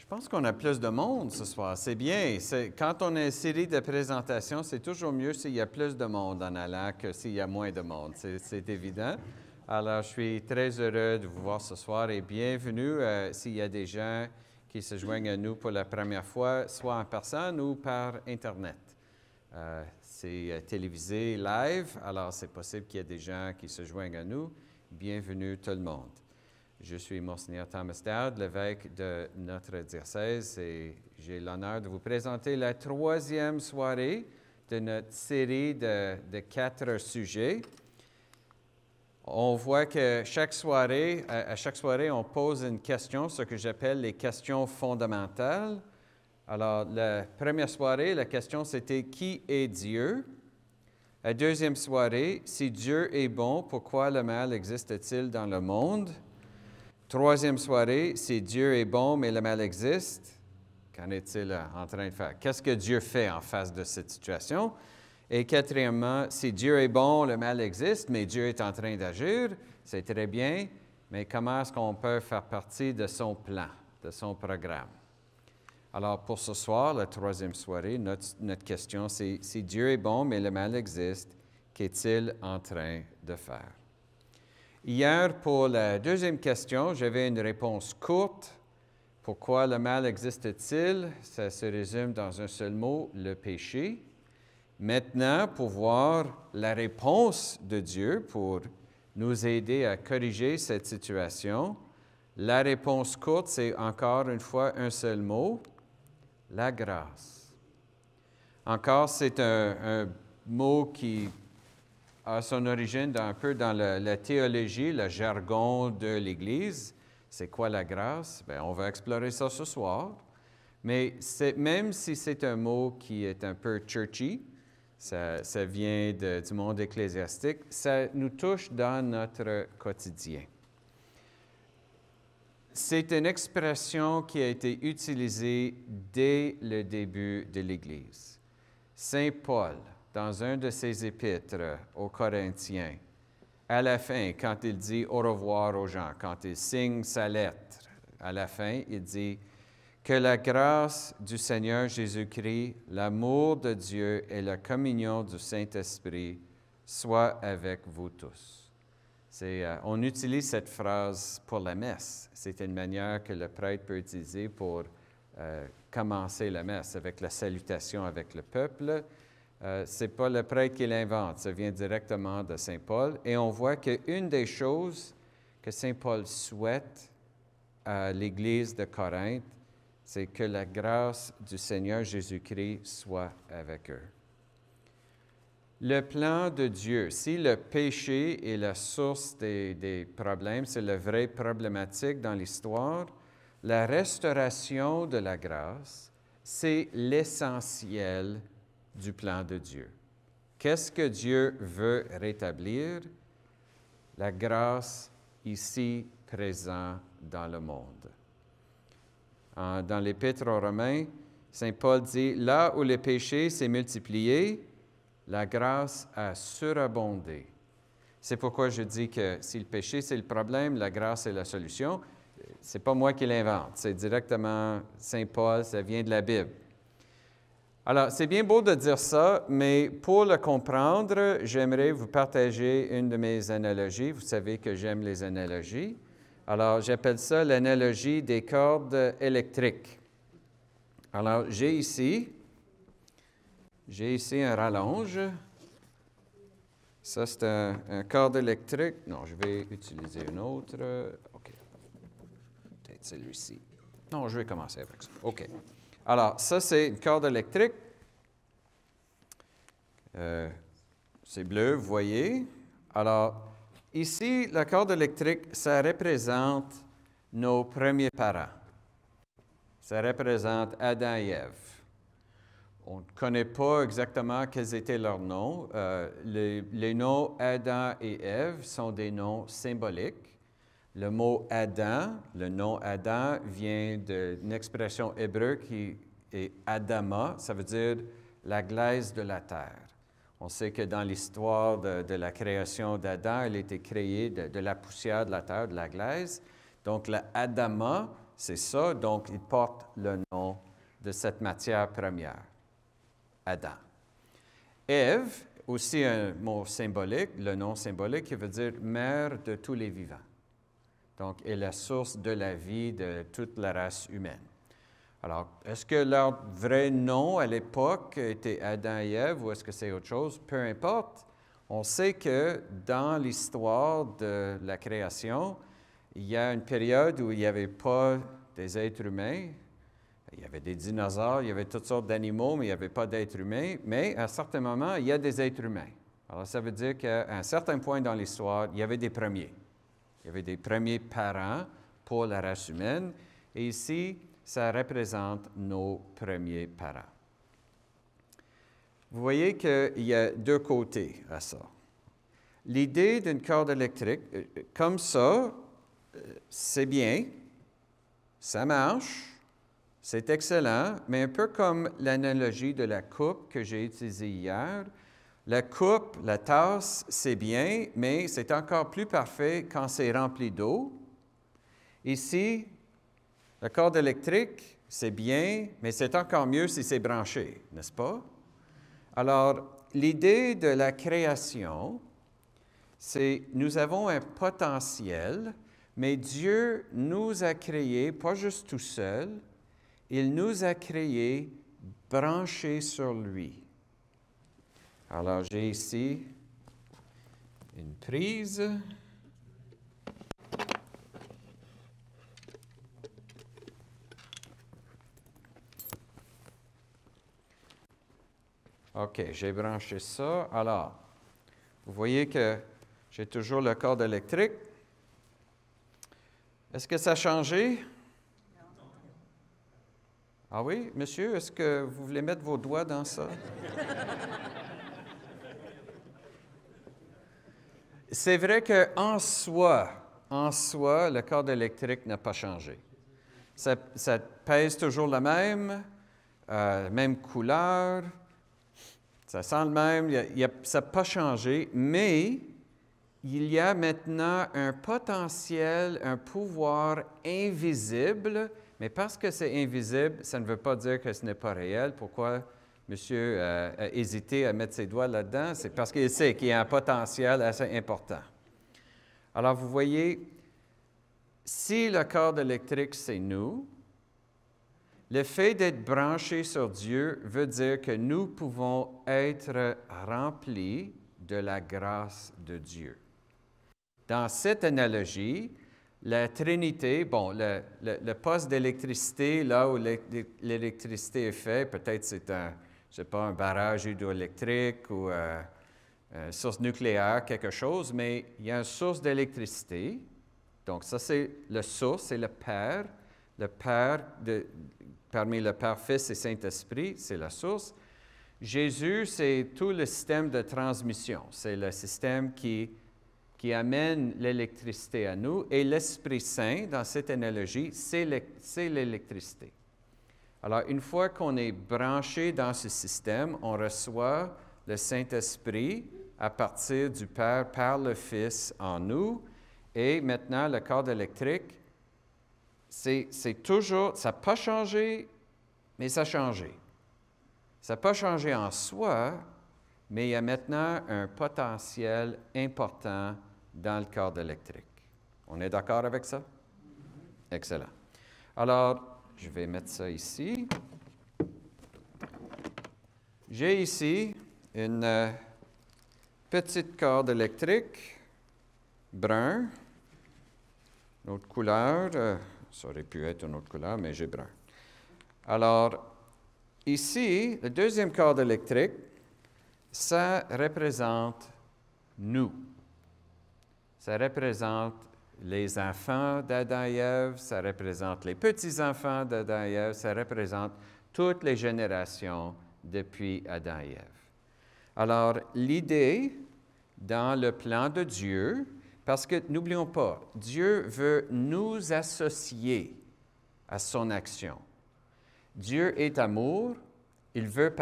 Je pense qu'on a plus de monde ce soir. C'est bien. Quand on a une série de présentations, c'est toujours mieux s'il y a plus de monde en allant que s'il y a moins de monde. C'est évident. Alors, je suis très heureux de vous voir ce soir et bienvenue s'il y a des gens qui se joignent à nous pour la première fois, soit en personne ou par Internet. C'est télévisé live, alors c'est possible qu'il y ait des gens qui se joignent à nous. Bienvenue tout le monde. Je suis Monseigneur Thomas Dowd, l'évêque de notre diocèse, et j'ai l'honneur de vous présenter la troisième soirée de notre série de 4 sujets. On voit que à chaque soirée, on pose une question, ce que j'appelle les questions fondamentales. Alors, la première soirée, la question c'était « Qui est Dieu? » La deuxième soirée, « Si Dieu est bon, pourquoi le mal existe-t-il dans le monde? » Troisième soirée, si Dieu est bon, mais le mal existe, qu'en est-il en train de faire? Qu'est-ce que Dieu fait en face de cette situation? Et quatrièmement, si Dieu est bon, le mal existe, mais Dieu est en train d'agir, c'est très bien, mais comment est-ce qu'on peut faire partie de son plan, de son programme? Alors, pour ce soir, la troisième soirée, notre question, c'est si Dieu est bon, mais le mal existe, qu'est-il en train de faire? Hier, pour la deuxième question, j'avais une réponse courte. Pourquoi le mal existe-t-il? Ça se résume dans un seul mot, le péché. Maintenant, pour voir la réponse de Dieu, pour nous aider à corriger cette situation, la réponse courte, c'est encore une fois un seul mot, la grâce. Encore, c'est un mot qui a son origine un peu dans la théologie, le jargon de l'Église. C'est quoi la grâce? Bien, on va explorer ça ce soir. Mais même si c'est un mot qui est un peu churchy, ça vient du monde ecclésiastique, ça nous touche dans notre quotidien. C'est une expression qui a été utilisée dès le début de l'Église. Saint Paul, dans un de ses épîtres aux Corinthiens, à la fin, quand il dit au revoir aux gens, quand il signe sa lettre, à la fin, il dit « Que la grâce du Seigneur Jésus-Christ, l'amour de Dieu et la communion du Saint-Esprit soient avec vous tous. » On utilise cette phrase pour la messe. C'est une manière que le prêtre peut utiliser pour commencer la messe avec la salutation avec le peuple. Ce n'est pas le prêtre qui l'invente, ça vient directement de Saint Paul. Et on voit qu'une des choses que Saint Paul souhaite à l'Église de Corinthe, c'est que la grâce du Seigneur Jésus-Christ soit avec eux. Le plan de Dieu, si le péché est la source des problèmes, c'est la vraie problématique dans l'histoire, la restauration de la grâce, c'est l'essentiel du plan de Dieu. Qu'est-ce que Dieu veut rétablir? La grâce ici présente dans le monde. Dans l'Épître aux Romains, Saint Paul dit, « Là où le péché s'est multiplié, la grâce a surabondé. » C'est pourquoi je dis que si le péché c'est le problème, la grâce est la solution. Ce n'est pas moi qui l'invente, c'est directement Saint Paul, ça vient de la Bible. Alors, c'est bien beau de dire ça, mais pour le comprendre, j'aimerais vous partager une de mes analogies. Vous savez que j'aime les analogies. Alors, j'appelle ça l'analogie des cordes électriques. Alors, j'ai ici un rallonge. Ça, c'est un corde électrique. Non, je vais utiliser une autre. OK. Peut-être celui-ci. Non, je vais commencer avec ça. OK. Alors, ça, c'est une corde électrique. C'est bleu, vous voyez. Alors, ici, la corde électrique, ça représente nos premiers parents. Ça représente Adam et Ève. On ne connaît pas exactement quels étaient leurs noms. Les noms Adam et Ève sont des noms symboliques. Le mot Adam, le nom Adam vient d'une expression hébreu qui est Adama, ça veut dire la glaise de la terre. On sait que dans l'histoire de la création d'Adam, elle a été créée de la poussière de la terre, de la glaise. Donc, le Adama, c'est ça, donc il porte le nom de cette matière première, Adam. Ève, aussi un mot symbolique, le nom symbolique qui veut dire mère de tous les vivants. Donc, est la source de la vie de toute la race humaine. Alors, est-ce que leur vrai nom à l'époque était Adam et Ève ou est-ce que c'est autre chose? Peu importe. On sait que dans l'histoire de la création, il y a une période où il n'y avait pas des êtres humains. Il y avait des dinosaures, il y avait toutes sortes d'animaux, mais il n'y avait pas d'êtres humains. Mais à un certain moment, il y a des êtres humains. Alors, ça veut dire qu'à un certain point dans l'histoire, il y avait des premiers. Il y avait des premiers parents pour la race humaine. Et ici, ça représente nos premiers parents. Vous voyez qu'il y a deux côtés à ça. L'idée d'une corde électrique, comme ça, c'est bien, ça marche, c'est excellent, mais un peu comme l'analogie de la coupe que j'ai utilisée hier, la coupe, la tasse, c'est bien, mais c'est encore plus parfait quand c'est rempli d'eau. Ici, la corde électrique, c'est bien, mais c'est encore mieux si c'est branché, n'est-ce pas? Alors, l'idée de la création, c'est nous avons un potentiel, mais Dieu nous a créés, pas juste tout seul, il nous a créés branchés sur lui. Alors, j'ai ici une prise. OK, j'ai branché ça. Alors, vous voyez que j'ai toujours le corde électrique. Est-ce que ça a changé? Ah oui, monsieur, est-ce que vous voulez mettre vos doigts dans ça? C'est vrai qu'en soi, le corde électrique n'a pas changé. Ça pèse toujours la même couleur, ça sent le même, ça n'a pas changé, mais il y a maintenant un potentiel, un pouvoir invisible, mais parce que c'est invisible, ça ne veut pas dire que ce n'est pas réel. Pourquoi monsieur a hésité à mettre ses doigts là-dedans? C'est parce qu'il sait qu'il y a un potentiel assez important. Alors, vous voyez, si le corde électrique, c'est nous, le fait d'être branché sur Dieu veut dire que nous pouvons être remplis de la grâce de Dieu. Dans cette analogie, la Trinité, bon, le poste d'électricité, là où l'électricité est faite, peut-être c'est un barrage hydroélectrique ou une source nucléaire, quelque chose, mais il y a une source d'électricité. Donc, ça, c'est la source, c'est le Père. Le Père, parmi le Père, Fils et Saint-Esprit, c'est la source. Jésus, c'est tout le système de transmission. C'est le système qui amène l'électricité à nous. Et l'Esprit Saint, dans cette analogie, c'est l'électricité. Alors, une fois qu'on est branché dans ce système, on reçoit le Saint-Esprit à partir du Père par le Fils en nous. Et maintenant, le corps électrique, c'est toujours, ça n'a pas changé, mais ça a changé. Ça n'a pas changé en soi, mais il y a maintenant un potentiel important dans le corps électrique. On est d'accord avec ça? Excellent. Alors, je vais mettre ça ici. J'ai ici une petite corde électrique, brun, une autre couleur. Ça aurait pu être une autre couleur, mais j'ai brun. Alors, ici, le deuxième corde électrique, ça représente nous. Ça représente les enfants d'Adam et Ève, ça représente les petits-enfants d'Adam et Ève, ça représente toutes les générations depuis Adam et Ève. Alors, l'idée dans le plan de Dieu, parce que n'oublions pas, Dieu veut nous associer à son action. Dieu est amour, il veut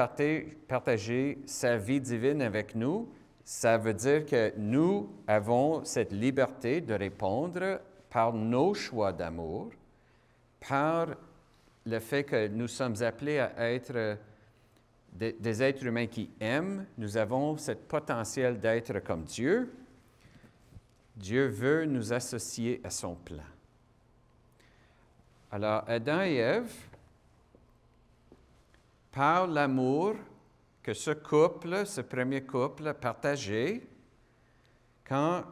partager sa vie divine avec nous. Ça veut dire que nous avons cette liberté de répondre par nos choix d'amour, par le fait que nous sommes appelés à être des êtres humains qui aiment, nous avons ce potentiel d'être comme Dieu. Dieu veut nous associer à son plan. Alors, Adam et Ève, par l'amour que ce couple, ce premier couple, partageait, quand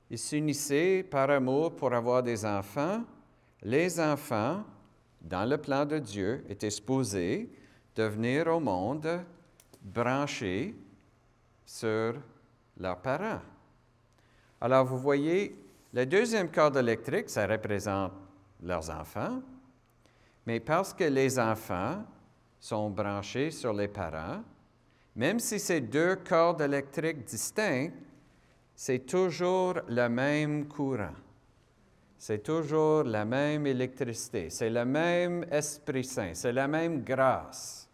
ils s'unissaient par amour pour avoir des enfants, les enfants, dans le plan de Dieu, étaient supposés devenir au monde branchés sur leurs parents. Alors, vous voyez, le deuxième corde électrique, ça représente leurs enfants, mais parce que les enfants sont branchés sur les parents, même si c'est deux cordes électriques distinctes, c'est toujours le même courant. C'est toujours la même électricité. C'est le même Esprit Saint. C'est la même grâce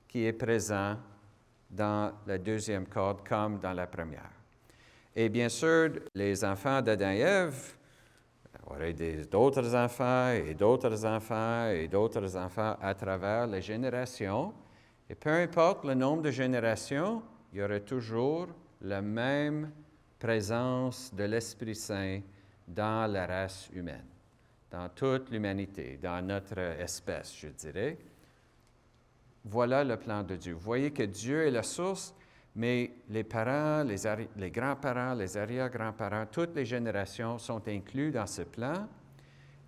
qui est présente dans la deuxième corde comme dans la première. Et bien sûr, les enfants d'Adam et Ève auraient d'autres enfants et d'autres enfants et d'autres enfants à travers les générations. Et peu importe le nombre de générations, il y aurait toujours la même présence de l'Esprit Saint dans la race humaine, dans toute l'humanité, dans notre espèce, je dirais. Voilà le plan de Dieu. Vous voyez que Dieu est la source, mais les parents, les grands-parents, les arrière-grands-parents, toutes les générations sont inclus dans ce plan.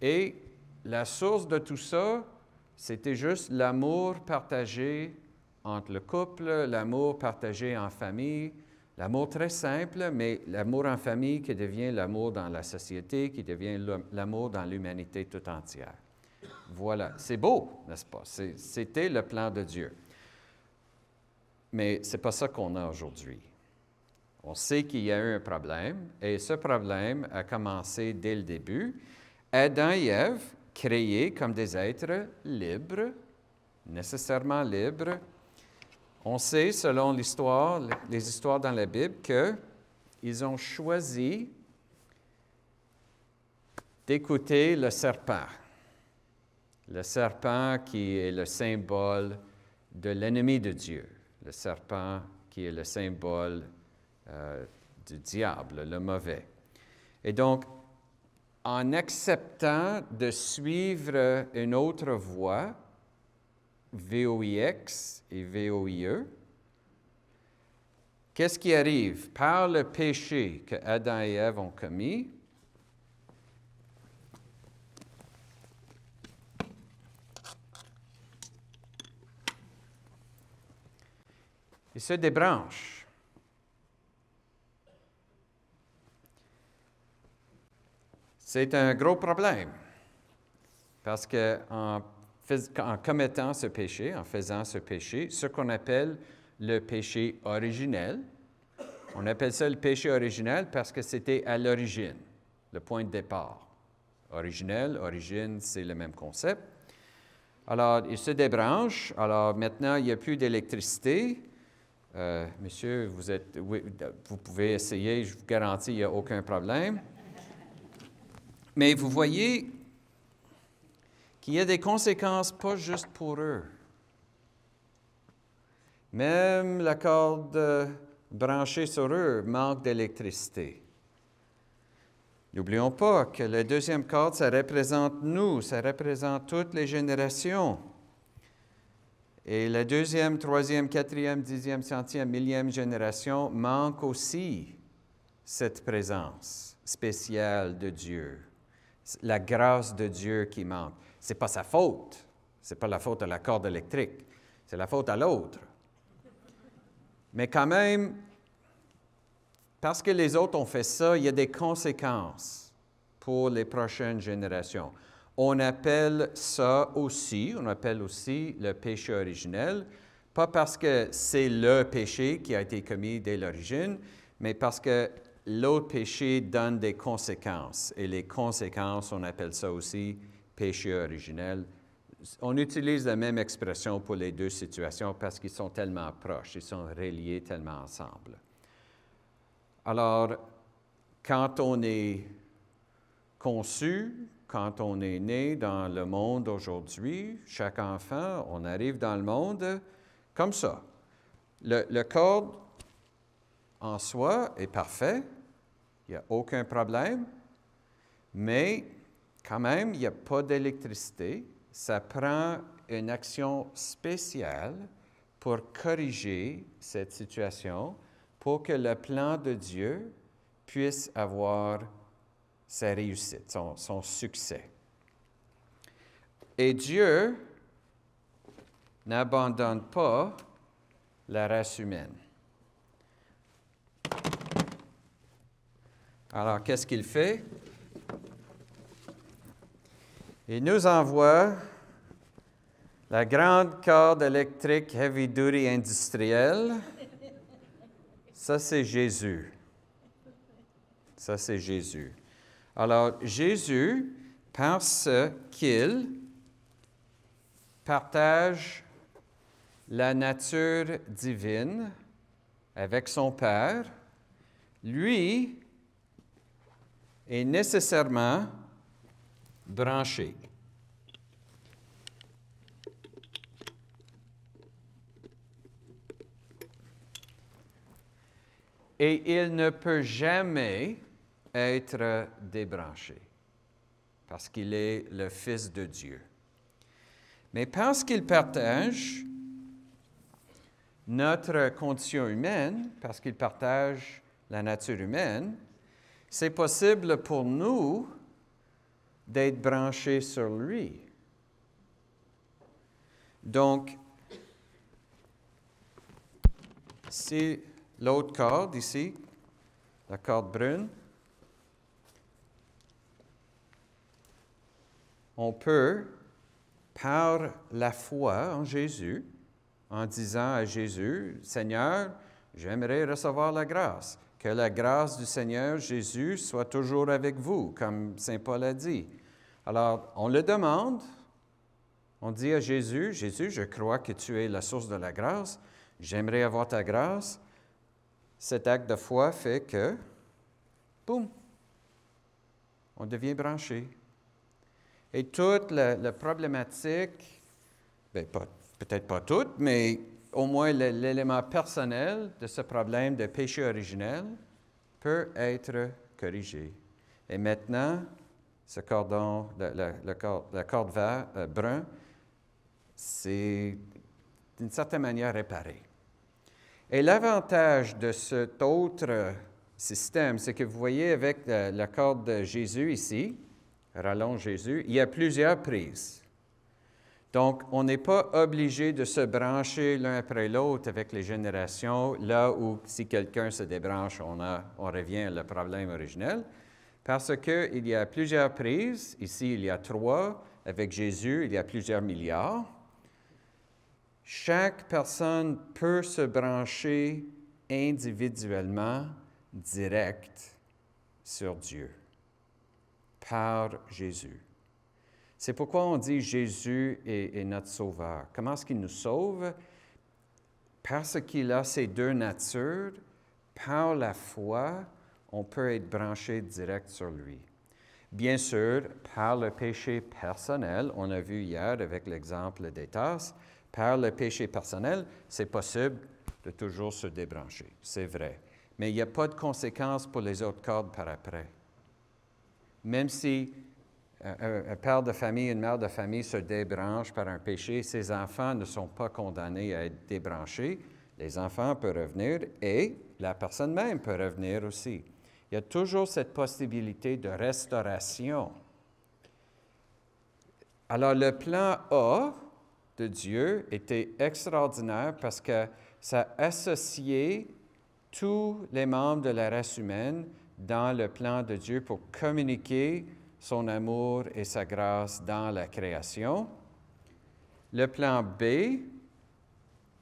Et la source de tout ça, c'était juste l'amour partagé entre le couple, l'amour partagé en famille, l'amour très simple, mais l'amour en famille qui devient l'amour dans la société, qui devient l'amour dans l'humanité tout entière. Voilà, c'est beau, n'est-ce pas? C'était le plan de Dieu. Mais ce n'est pas ça qu'on a aujourd'hui. On sait qu'il y a eu un problème, et ce problème a commencé dès le début. Adam et Ève, créés comme des êtres libres, nécessairement libres, on sait, selon l'histoire, les histoires dans la Bible, qu'ils ont choisi d'écouter le serpent. Le serpent qui est le symbole de l'ennemi de Dieu. Le serpent qui est le symbole du diable, le mauvais. Et donc, en acceptant de suivre une autre voie, VOIX et VOIE, qu'est-ce qui arrive? Par le péché que Adam et Ève ont commis, ils se débranchent. C'est un gros problème, parce qu'en commettant ce péché, en faisant ce péché, ce qu'on appelle le péché originel, on appelle ça le péché originel parce que c'était à l'origine, le point de départ. Originel, origine, c'est le même concept. Alors, il se débranche. Alors, maintenant, il n'y a plus d'électricité. Monsieur, vous pouvez essayer, je vous garantis, il n'y a aucun problème. Mais vous voyez qu'il y a des conséquences pas juste pour eux. Même la corde branchée sur eux manque d'électricité. N'oublions pas que la deuxième corde, ça représente nous, ça représente toutes les générations. Et la deuxième, troisième, quatrième, 10e, 100e, 1000e génération manque aussi cette présence spéciale de Dieu, la grâce de Dieu qui manque. Ce n'est pas sa faute, ce n'est pas la faute de la corde électrique, c'est la faute à l'autre. Mais quand même, parce que les autres ont fait ça, il y a des conséquences pour les prochaines générations. On appelle ça aussi, on appelle aussi le péché originel, pas parce que c'est le péché qui a été commis dès l'origine, mais parce que l'autre péché donne des conséquences. Et les conséquences, on appelle ça aussi péché originel. On utilise la même expression pour les deux situations parce qu'ils sont tellement proches, ils sont reliés tellement ensemble. Alors, quand on est conçu quand on est né dans le monde aujourd'hui, chaque enfant, on arrive dans le monde comme ça. Le code en soi est parfait, il n'y a aucun problème, mais quand même, il n'y a pas d'électricité. Ça prend une action spéciale pour corriger cette situation, pour que le plan de Dieu puisse avoir sa réussite, son succès. Et Dieu n'abandonne pas la race humaine. Alors, qu'est-ce qu'il fait? Il nous envoie la grande corde électrique heavy duty industrielle. Ça, c'est Jésus. Ça, c'est Jésus. Alors, Jésus, parce qu'il partage la nature divine avec son Père, lui est nécessairement branché. Et il ne peut jamais être débranché, parce qu'il est le Fils de Dieu. Mais parce qu'il partage notre condition humaine, parce qu'il partage la nature humaine, c'est possible pour nous d'être branchés sur lui. Donc, si l'autre corde ici, la corde brune, on peut, par la foi en Jésus, en disant à Jésus, « Seigneur, j'aimerais recevoir la grâce. Que la grâce du Seigneur Jésus soit toujours avec vous, comme Saint Paul a dit. » Alors, on le demande, on dit à Jésus, « Jésus, je crois que tu es la source de la grâce, j'aimerais avoir ta grâce. » Cet acte de foi fait que, boum, on devient branché. Et toute la problématique, peut-être pas toute, mais au moins l'élément personnel de ce problème de péché originel peut être corrigé. Et maintenant, ce cordon, la corde brun, c'est d'une certaine manière réparé. Et l'avantage de cet autre système, c'est que vous voyez avec la corde de Jésus ici, rallonge Jésus, il y a plusieurs prises. Donc, on n'est pas obligé de se brancher l'un après l'autre avec les générations, là où si quelqu'un se débranche, on revient au problème originel, parce qu'il y a plusieurs prises. Ici, il y a 3. Avec Jésus, il y a plusieurs milliards. Chaque personne peut se brancher individuellement, direct, sur Dieu, par Jésus. C'est pourquoi on dit Jésus est notre Sauveur. Comment est-ce qu'il nous sauve? Parce qu'il a ces deux natures, par la foi, on peut être branché direct sur lui. Bien sûr, par le péché personnel, on a vu hier avec l'exemple des tasses, par le péché personnel, c'est possible de toujours se débrancher, c'est vrai. Mais il n'y a pas de conséquences pour les autres cordes par après. Même si un père de famille, une mère de famille se débranche par un péché, ses enfants ne sont pas condamnés à être débranchés. Les enfants peuvent revenir et la personne même peut revenir aussi. Il y a toujours cette possibilité de restauration. Alors, le plan A de Dieu était extraordinaire parce que ça associait tous les membres de la race humaine dans le plan de Dieu pour communiquer son amour et sa grâce dans la création. Le plan B,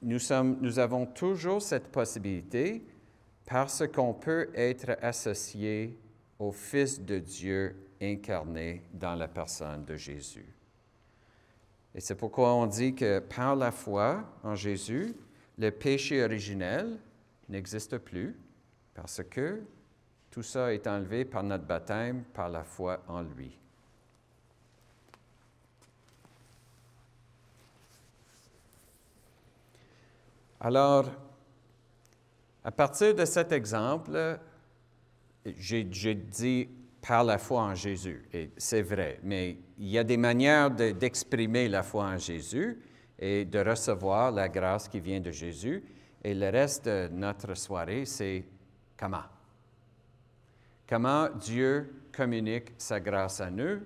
nous avons toujours cette possibilité parce qu'on peut être associé au Fils de Dieu incarné dans la personne de Jésus. Et c'est pourquoi on dit que par la foi en Jésus, le péché originel n'existe plus parce que tout ça est enlevé par notre baptême, par la foi en lui. Alors, à partir de cet exemple, j'ai dit par la foi en Jésus, et c'est vrai, mais il y a des manières d'exprimer la foi en Jésus et de recevoir la grâce qui vient de Jésus. Et le reste de notre soirée, c'est comment. Comment Dieu communique sa grâce à nous,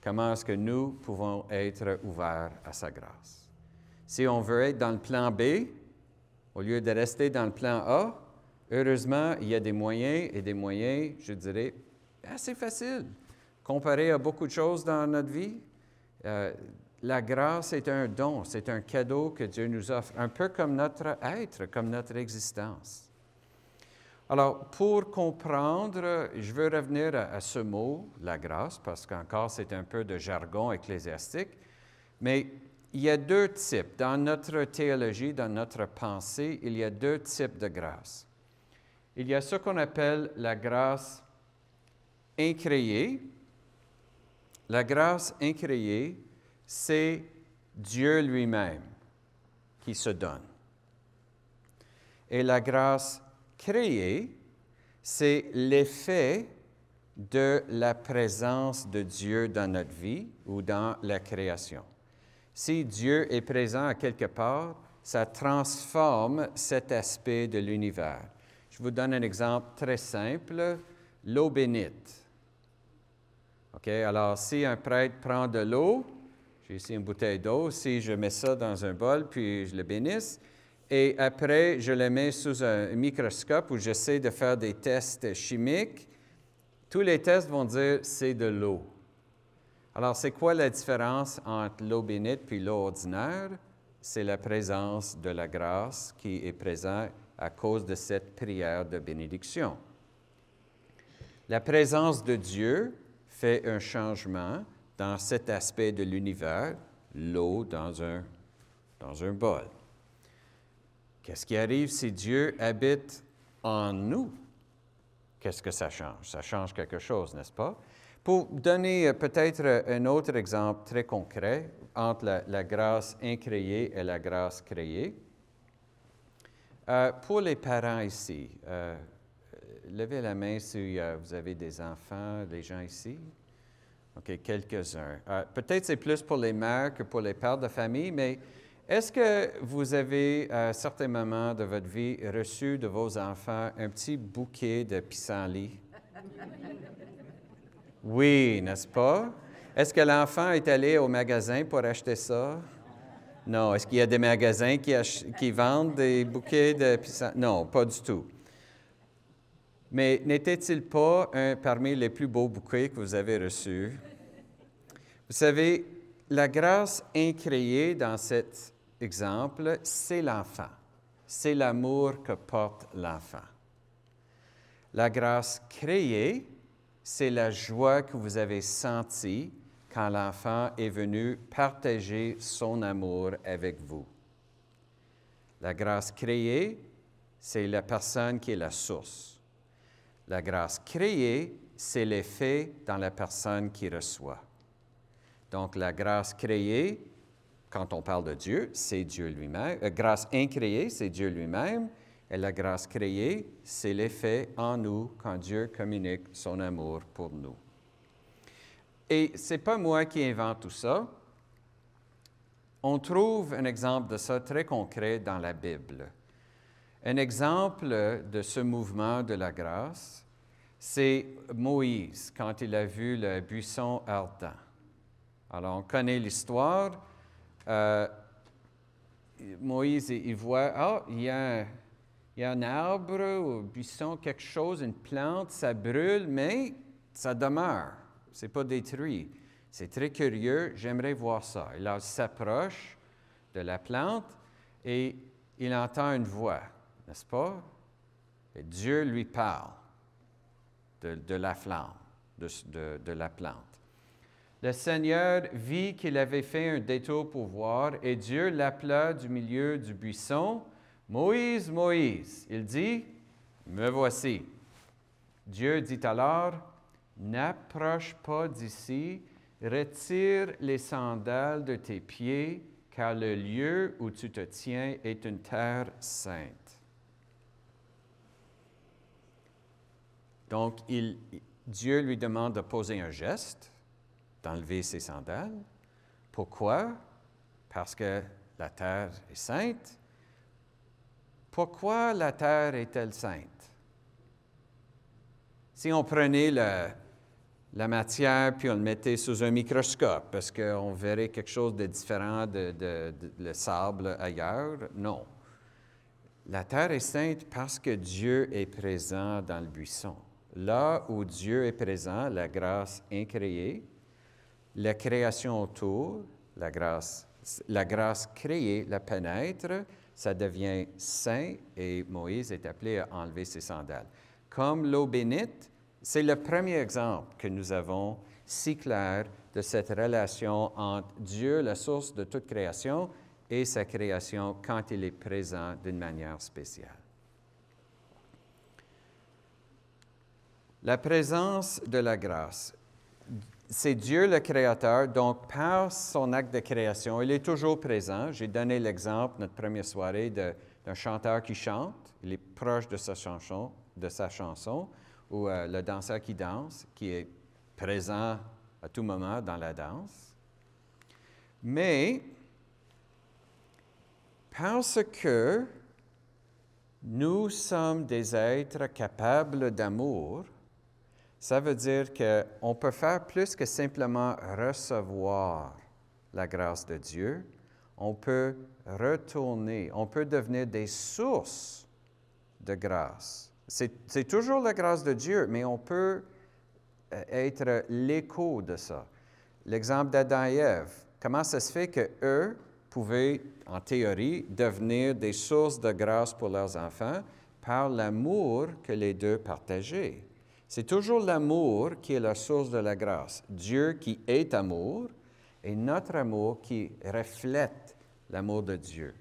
comment est-ce que nous pouvons être ouverts à sa grâce. Si on veut être dans le plan B, au lieu de rester dans le plan A, heureusement, il y a des moyens et des moyens, je dirais, assez faciles. Comparé à beaucoup de choses dans notre vie, la grâce est un don, c'est un cadeau que Dieu nous offre, un peu comme notre être, comme notre existence. Alors, pour comprendre, je veux revenir à ce mot, la grâce, parce qu'encore c'est un peu de jargon ecclésiastique, mais il y a deux types. Dans notre théologie, dans notre pensée, il y a deux types de grâce. Il y a ce qu'on appelle la grâce incréée. La grâce incréée, c'est Dieu lui-même qui se donne. Et la grâce créée, c'est l'effet de la présence de Dieu dans notre vie ou dans la création. Si Dieu est présent à quelque part, ça transforme cet aspect de l'univers. Je vous donne un exemple très simple, l'eau bénite. OK? Alors, si un prêtre prend de l'eau, j'ai ici une bouteille d'eau, si je mets ça dans un bol, puis je le bénisse, et après, je le mets sous un microscope où j'essaie de faire des tests chimiques, tous les tests vont dire c'est de l'eau. Alors, c'est quoi la différence entre l'eau bénite puis l'eau ordinaire? C'est la présence de la grâce qui est présente à cause de cette prière de bénédiction. La présence de Dieu fait un changement dans cet aspect de l'univers, l'eau dans un bol. Qu'est-ce qui arrive si Dieu habite en nous? Qu'est-ce que ça change? Ça change quelque chose, n'est-ce pas? Pour donner peut-être un autre exemple très concret entre la grâce incréée et la grâce créée, pour les parents ici, levez la main si vous avez des enfants, les gens ici. OK, quelques-uns. Peut-être c'est plus pour les mères que pour les pères de famille, mais est-ce que vous avez, à certains moments de votre vie, reçu de vos enfants un petit bouquet de pissenlits? Oui, n'est-ce pas? Est-ce que l'enfant est allé au magasin pour acheter ça? Non. Est-ce qu'il y a des magasins qui vendent des bouquets de pissenlits? Non, pas du tout. Mais n'était-il pas un parmi les plus beaux bouquets que vous avez reçus? Vous savez, la grâce incréée dans cet exemple, c'est l'enfant. C'est l'amour que porte l'enfant. La grâce créée, c'est la joie que vous avez sentie quand l'enfant est venu partager son amour avec vous. La grâce créée, c'est la personne qui est la source. La grâce créée, c'est l'effet dans la personne qui reçoit. Donc, la grâce créée, quand on parle de Dieu, c'est Dieu lui-même. Grâce incréée, c'est Dieu lui-même. Et la grâce créée, c'est l'effet en nous quand Dieu communique son amour pour nous. Et ce n'est pas moi qui invente tout ça. On trouve un exemple de ça très concret dans la Bible. Un exemple de ce mouvement de la grâce, c'est Moïse, quand il a vu le buisson ardent. Alors, on connaît l'histoire. Moïse, il voit, il y a un arbre, un buisson, quelque chose, une plante, ça brûle, mais ça demeure. Ce n'est pas détruit. C'est très curieux, j'aimerais voir ça. Il s'approche de la plante et il entend une voix, n'est-ce pas? Et Dieu lui parle de la flamme, de la plante. Le Seigneur vit qu'il avait fait un détour pour voir et Dieu l'appela du milieu du buisson. « Moïse, Moïse !» Il dit, « Me voici. » Dieu dit alors, « N'approche pas d'ici, retire les sandales de tes pieds, car le lieu où tu te tiens est une terre sainte. Donc, Dieu lui demande de poser un geste, d'enlever ses sandales. Pourquoi? Parce que la terre est sainte. Pourquoi la terre est-elle sainte? Si on prenait la matière puis on le mettait sous un microscope, parce qu'on verrait quelque chose de différent le sable ailleurs, non. La terre est sainte parce que Dieu est présent dans le buisson. Là où Dieu est présent, la grâce incréée, la création autour, la grâce créée la pénètre, ça devient saint et Moïse est appelé à enlever ses sandales. Comme l'eau bénite, c'est le premier exemple que nous avons si clair de cette relation entre Dieu, la source de toute création, et sa création quand il est présent d'une manière spéciale. La présence de la grâce. C'est Dieu le Créateur, donc par son acte de création, il est toujours présent. J'ai donné l'exemple, notre première soirée, d'un chanteur qui chante. Il est proche de sa chanson, ou le danseur qui danse, qui est présent à tout moment dans la danse. Mais parce que nous sommes des êtres capables d'amour, ça veut dire qu'on peut faire plus que simplement recevoir la grâce de Dieu. On peut retourner, on peut devenir des sources de grâce. C'est toujours la grâce de Dieu, mais on peut être l'écho de ça. L'exemple d'Adam et Ève, comment ça se fait qu'eux pouvaient, en théorie, devenir des sources de grâce pour leurs enfants par l'amour que les deux partageaient? C'est toujours l'amour qui est la source de la grâce. Dieu qui est amour et notre amour qui reflète l'amour de Dieu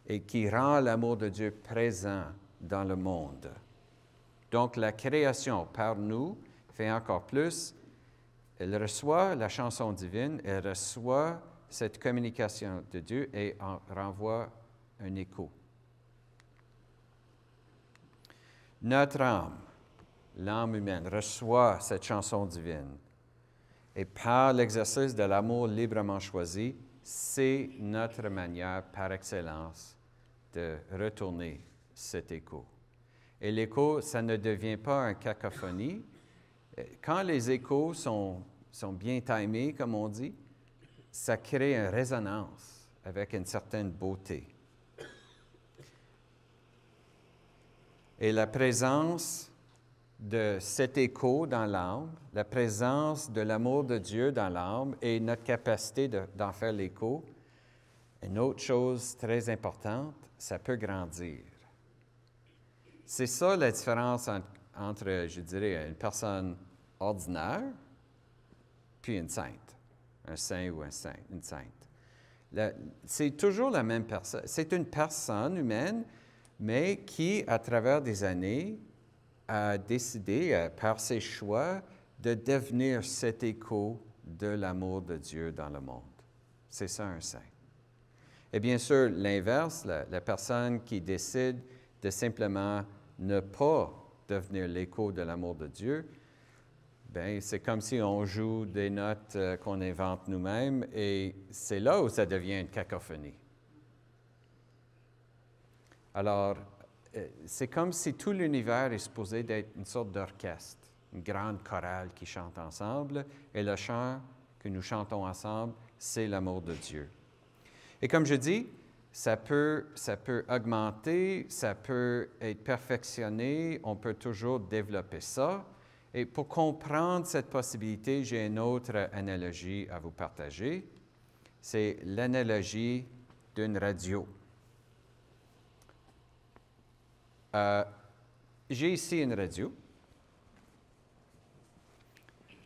et qui rend l'amour de Dieu présent dans le monde. Donc, la création par nous fait encore plus. Elle reçoit la chanson divine, elle reçoit cette communication de Dieu et en renvoie un écho. Notre âme, l'âme humaine, reçoit cette chanson divine. Et par l'exercice de l'amour librement choisi, c'est notre manière par excellence de retourner cet écho. Et l'écho, ça ne devient pas une cacophonie. Quand les échos sont bien timés, comme on dit, ça crée une résonance avec une certaine beauté. Et la présence de cet écho dans l'âme, la présence de l'amour de Dieu dans l'âme et notre capacité d'en faire l'écho, une autre chose très importante, ça peut grandir. C'est ça la différence entre, je dirais, une personne ordinaire puis une sainte, un saint ou une sainte. C'est toujours la même personne. C'est une personne humaine, mais qui, à travers des années, a décidé, par ses choix, de devenir cet écho de l'amour de Dieu dans le monde. C'est ça un saint. Et bien sûr, l'inverse, la personne qui décide de simplement ne pas devenir l'écho de l'amour de Dieu, bien, c'est comme si on joue des notes qu'on invente nous-mêmes et c'est là où ça devient une cacophonie. Alors, c'est comme si tout l'univers est supposé d'être une sorte d'orchestre, une grande chorale qui chante ensemble, et le chant que nous chantons ensemble, c'est l'amour de Dieu. Et comme je dis, ça peut augmenter, ça peut être perfectionné, on peut toujours développer ça. Et pour comprendre cette possibilité, j'ai une autre analogie à vous partager. C'est l'analogie d'une radio. J'ai ici une radio.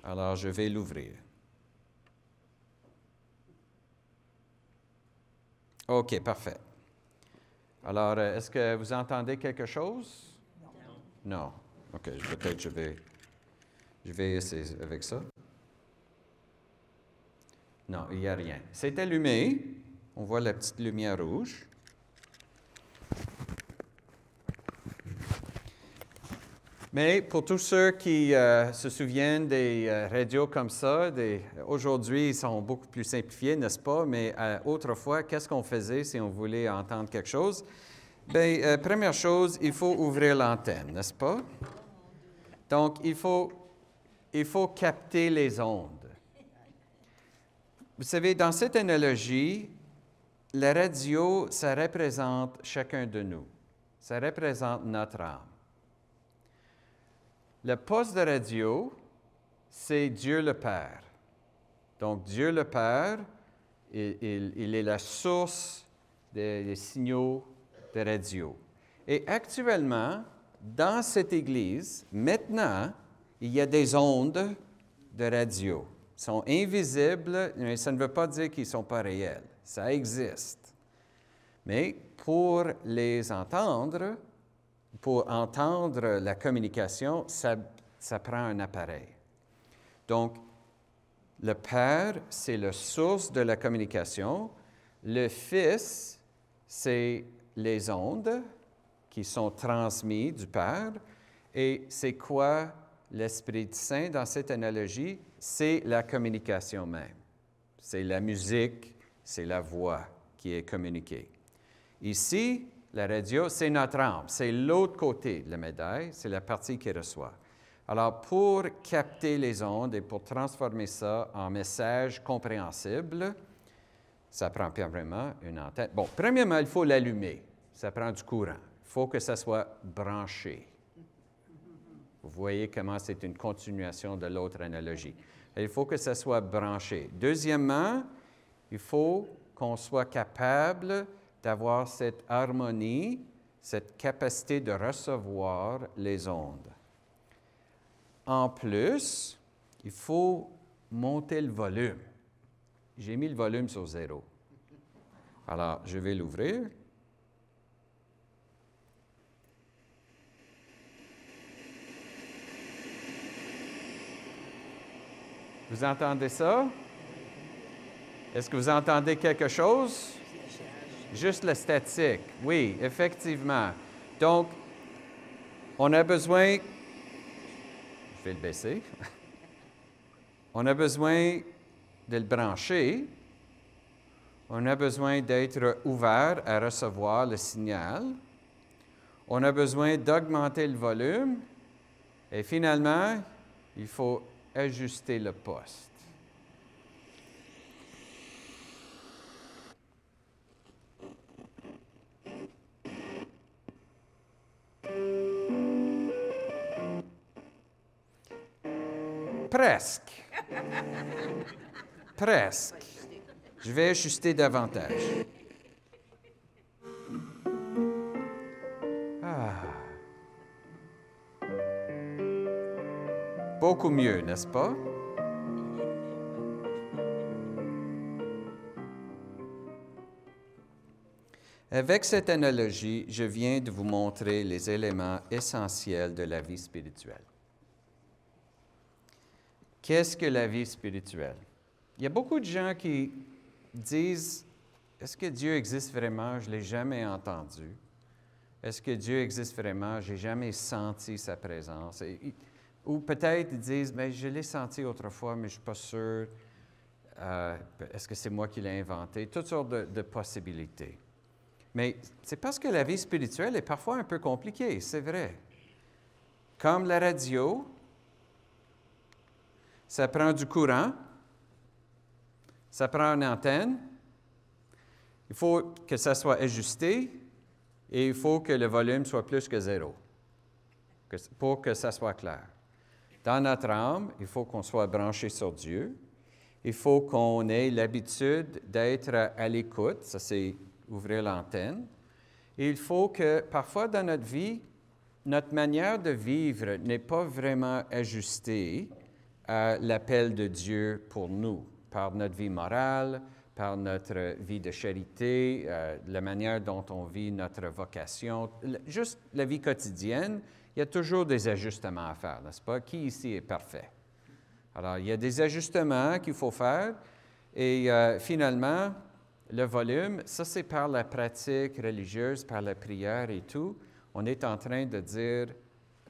Alors, je vais l'ouvrir. OK, parfait. Alors, est-ce que vous entendez quelque chose? Non. Non. OK, peut-être je vais essayer avec ça. Non, il n'y a rien. C'est allumé, On voit la petite lumière rouge. Mais pour tous ceux qui se souviennent des radios comme ça, aujourd'hui, ils sont beaucoup plus simplifiés, n'est-ce pas? Mais autrefois, qu'est-ce qu'on faisait si on voulait entendre quelque chose? Bien, première chose, il faut ouvrir l'antenne, n'est-ce pas? Donc, il faut capter les ondes. Vous savez, dans cette analogie, la radio, ça représente chacun de nous. Ça représente notre âme. Le poste de radio, c'est Dieu le Père. Donc, Dieu le Père, il est la source des signaux de radio. Et actuellement, dans cette Église, maintenant, il y a des ondes de radio. Ils sont invisibles, mais ça ne veut pas dire qu'ils ne sont pas réels. Ça existe. Mais pour les entendre, pour entendre la communication, ça prend un appareil. Donc, le Père, c'est la source de la communication. Le Fils, c'est les ondes qui sont transmises du Père. Et c'est quoi l'Esprit Saint dans cette analogie? C'est la communication même. C'est la musique, c'est la voix qui est communiquée. Ici, la radio, c'est notre âme. C'est l'autre côté de la médaille, c'est la partie qui reçoit. Alors, pour capter les ondes et pour transformer ça en message compréhensible, ça prend vraiment une antenne. Bon, premièrement, il faut l'allumer. Ça prend du courant. Il faut que ça soit branché. Vous voyez comment c'est une continuation de l'autre analogie. Il faut que ça soit branché. Deuxièmement, il faut qu'on soit capable d'avoir cette harmonie, cette capacité de recevoir les ondes. En plus, il faut monter le volume. J'ai mis le volume sur 0. Alors, je vais l'ouvrir. Vous entendez ça? Est-ce que vous entendez quelque chose? Juste la statique. Oui, effectivement. Donc, on a besoin... Je vais le baisser. On a besoin de le brancher. On a besoin d'être ouvert à recevoir le signal. On a besoin d'augmenter le volume. Et finalement, il faut ajuster le poste. Presque. Presque. Je vais ajuster davantage. Beaucoup mieux, n'est-ce pas? Avec cette analogie, je viens de vous montrer les éléments essentiels de la vie spirituelle. Qu'est-ce que la vie spirituelle? Il y a beaucoup de gens qui disent, est-ce que Dieu existe vraiment? Je ne l'ai jamais entendu. Est-ce que Dieu existe vraiment? Je n'ai jamais senti sa présence. Ou peut-être ils disent, mais je l'ai senti autrefois, mais je ne suis pas sûr. Est-ce que c'est moi qui l'ai inventé? Toutes sortes de possibilités. Mais c'est parce que la vie spirituelle est parfois un peu compliquée, c'est vrai. Comme la radio, ça prend du courant, ça prend une antenne, il faut que ça soit ajusté et il faut que le volume soit plus que 0 pour que ça soit clair. Dans notre âme, il faut qu'on soit branché sur Dieu. Il faut qu'on ait l'habitude d'être à l'écoute, ça c'est ouvrir l'antenne. Et il faut que parfois dans notre vie, notre manière de vivre n'est pas vraiment ajustée à l'appel de Dieu pour nous, par notre vie morale, par notre vie de charité, la manière dont on vit notre vocation, juste la vie quotidienne. Il y a toujours des ajustements à faire, n'est-ce pas? Qui ici est parfait? Alors, il y a des ajustements qu'il faut faire et finalement, le volume, ça c'est par la pratique religieuse, par la prière et tout. On est en train de dire,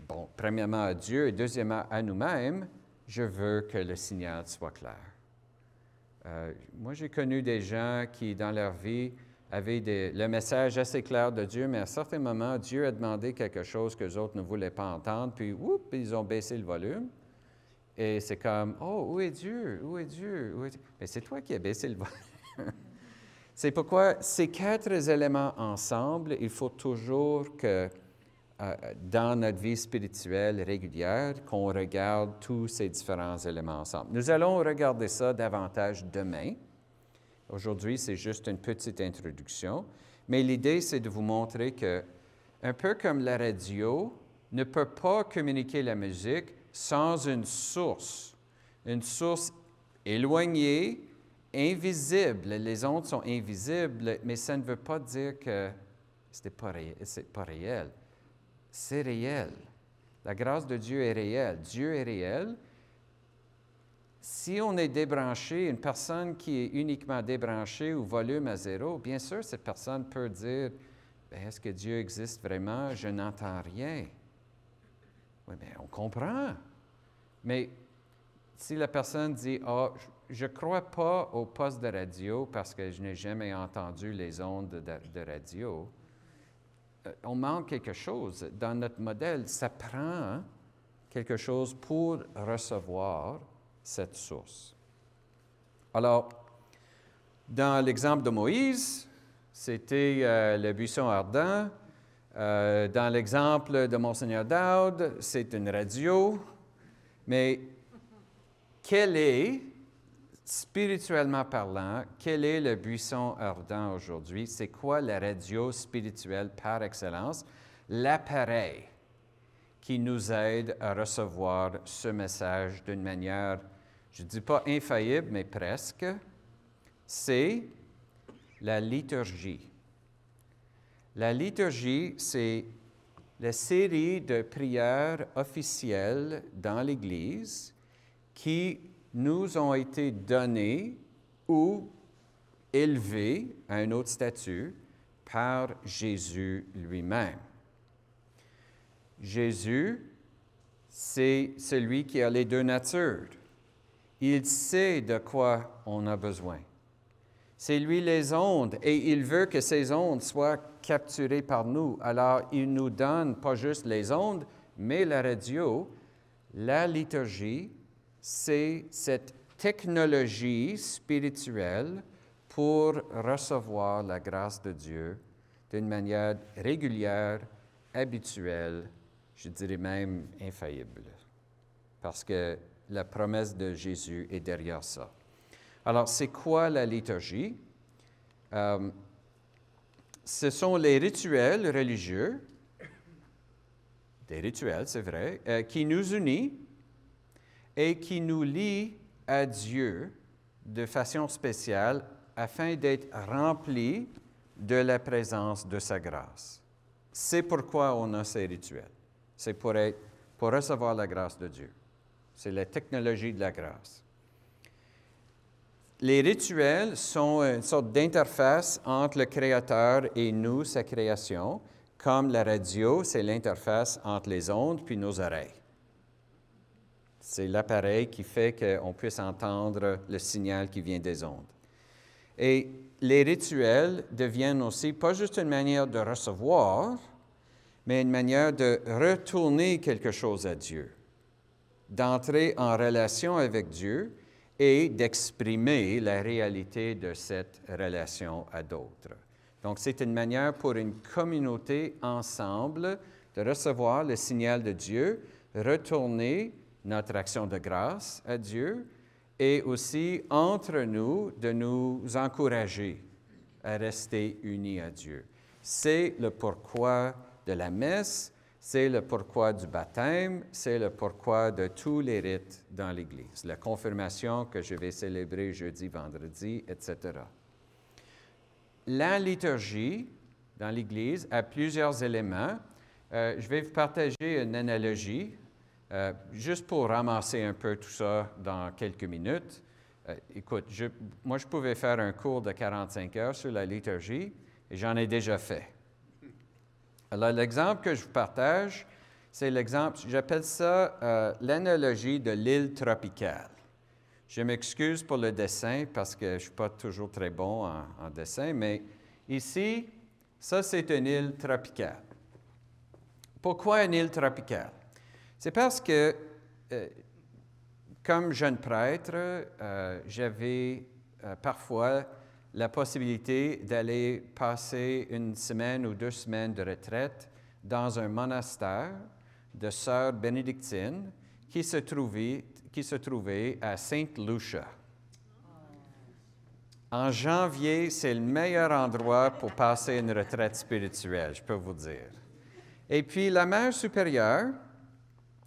bon, premièrement à Dieu et deuxièmement à nous-mêmes, je veux que le signal soit clair. Moi, j'ai connu des gens qui, dans leur vie, avaient le message assez clair de Dieu, mais à certains moments, Dieu a demandé quelque chose que les autres ne voulaient pas entendre, puis, ils ont baissé le volume. Et c'est comme, oh, où est Dieu? Où est Dieu? Où est Dieu? Mais c'est toi qui as baissé le volume. C'est pourquoi ces 4 éléments ensemble, il faut toujours que, dans notre vie spirituelle régulière, qu'on regarde tous ces différents éléments ensemble. Nous allons regarder ça davantage demain. Aujourd'hui, c'est juste une petite introduction, mais l'idée, c'est de vous montrer que, un peu comme la radio ne peut pas communiquer la musique sans une source éloignée, invisible. Les ondes sont invisibles, mais ça ne veut pas dire que c'est pas réel. C'est réel. La grâce de Dieu est réelle. Dieu est réel. Si on est débranché, une personne qui est uniquement débranchée ou volume à 0, bien sûr, cette personne peut dire, est-ce que Dieu existe vraiment? Je n'entends rien. Oui, mais on comprend. Mais si la personne dit, je ne crois pas au poste de radio parce que je n'ai jamais entendu les ondes de radio, on manque quelque chose. Dans notre modèle, ça prend quelque chose pour recevoir cette source. Alors, dans l'exemple de Moïse, c'était le buisson ardent. Dans l'exemple de Monseigneur Dowd, c'est une radio. Mais quel est, spirituellement parlant, quel est le buisson ardent aujourd'hui? C'est quoi la radio spirituelle par excellence? L'appareil qui nous aide à recevoir ce message d'une manière, je ne dis pas infaillible, mais presque, c'est la liturgie. La liturgie, c'est la série de prières officielles dans l'Église qui nous ont été données ou élevées à un autre statut par Jésus lui-même. Jésus, c'est celui qui a les 2 natures. Il sait de quoi on a besoin. C'est lui les ondes, et il veut que ces ondes soient capturées par nous. Alors, il nous donne pas juste les ondes, mais la radio, la liturgie, c'est cette technologie spirituelle pour recevoir la grâce de Dieu d'une manière régulière, habituelle, je dirais même infaillible, parce que la promesse de Jésus est derrière ça. Alors, c'est quoi la liturgie? Ce sont les rituels religieux, des rituels, c'est vrai, qui nous unissent et qui nous lient à Dieu de façon spéciale afin d'être remplis de la présence de sa grâce. C'est pourquoi on a ces rituels. C'est pour recevoir la grâce de Dieu. C'est la technologie de la grâce. Les rituels sont une sorte d'interface entre le Créateur et nous, sa création, comme la radio, c'est l'interface entre les ondes puis nos oreilles. C'est l'appareil qui fait qu'on puisse entendre le signal qui vient des ondes. Et les rituels deviennent aussi pas juste une manière de recevoir, mais une manière de retourner quelque chose à Dieu, d'entrer en relation avec Dieu et d'exprimer la réalité de cette relation à d'autres. Donc, c'est une manière pour une communauté ensemble de recevoir le signal de Dieu, retourner notre action de grâce à Dieu et aussi entre nous de nous encourager à rester unis à Dieu. C'est le pourquoi de la messe, c'est le pourquoi du baptême, c'est le pourquoi de tous les rites dans l'Église. La confirmation que je vais célébrer jeudi, vendredi, etc. La liturgie dans l'Église a plusieurs éléments. Je vais vous partager une analogie, juste pour ramasser un peu tout ça dans quelques minutes. Écoute, moi, je pouvais faire un cours de 45 heures sur la liturgie et j'en ai déjà fait. Alors, l'exemple que je vous partage, c'est l'exemple, j'appelle ça l'analogie de l'île tropicale. Je m'excuse pour le dessin parce que je ne suis pas toujours très bon en dessin, mais ici, ça, c'est une île tropicale. Pourquoi une île tropicale? C'est parce que, comme jeune prêtre, j'avais parfois la possibilité d'aller passer une semaine ou 2 semaines de retraite dans un monastère de sœurs bénédictines qui se trouvait à Sainte-Lucia. En janvier, c'est le meilleur endroit pour passer une retraite spirituelle, je peux vous dire. Et puis, la mer supérieure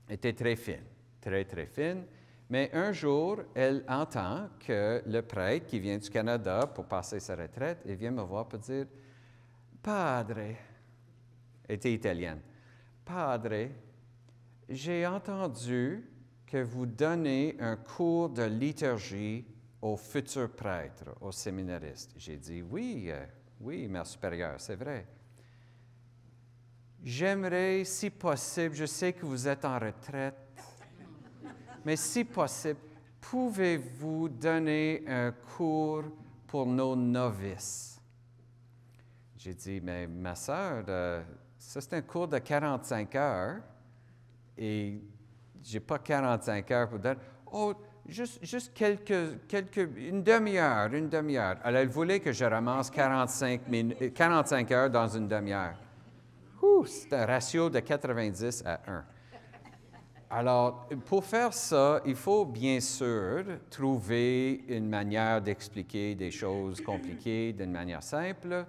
était très fine, très, très fine. Mais un jour, elle entend que le prêtre qui vient du Canada pour passer sa retraite, il vient me voir pour dire « Padre », elle était italienne, « Padre, j'ai entendu que vous donnez un cours de liturgie aux futurs prêtres, aux séminaristes. » J'ai dit « Oui, oui, Mère supérieure, c'est vrai. J'aimerais, si possible, je sais que vous êtes en retraite, mais si possible, pouvez-vous donner un cours pour nos novices? » J'ai dit, mais ma sœur, ça c'est un cours de 45 heures et je n'ai pas 45 heures pour donner. Oh, juste une demi-heure, une demi-heure. Alors, elle voulait que je ramasse 45 heures dans une demi-heure. C'est un ratio de 90 à 1. Alors, pour faire ça, il faut bien sûr trouver une manière d'expliquer des choses compliquées d'une manière simple.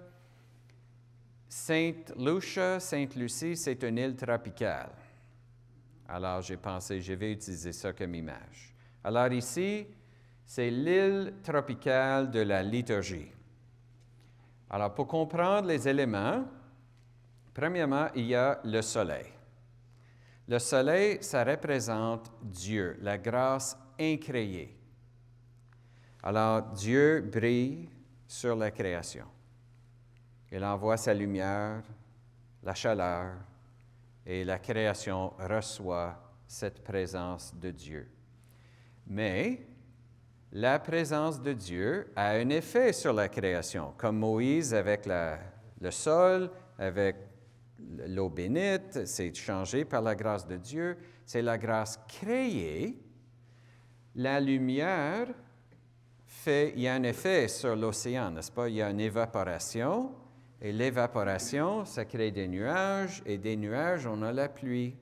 Sainte-Lucia, Sainte-Lucie, c'est une île tropicale. Alors, j'ai pensé, je vais utiliser ça comme image. Alors ici, c'est l'île tropicale de la liturgie. Alors, pour comprendre les éléments, premièrement, il y a le soleil. Le soleil, ça représente Dieu, la grâce incréée. Alors, Dieu brille sur la création. Il envoie sa lumière, la chaleur, et la création reçoit cette présence de Dieu. Mais la présence de Dieu a un effet sur la création, comme Moïse avec le sol, avec l'eau bénite, c'est changé par la grâce de Dieu. C'est la grâce créée. La lumière il y a un effet sur l'océan, n'est-ce pas? Il y a une évaporation, et l'évaporation, ça crée des nuages, et des nuages, on a la pluie.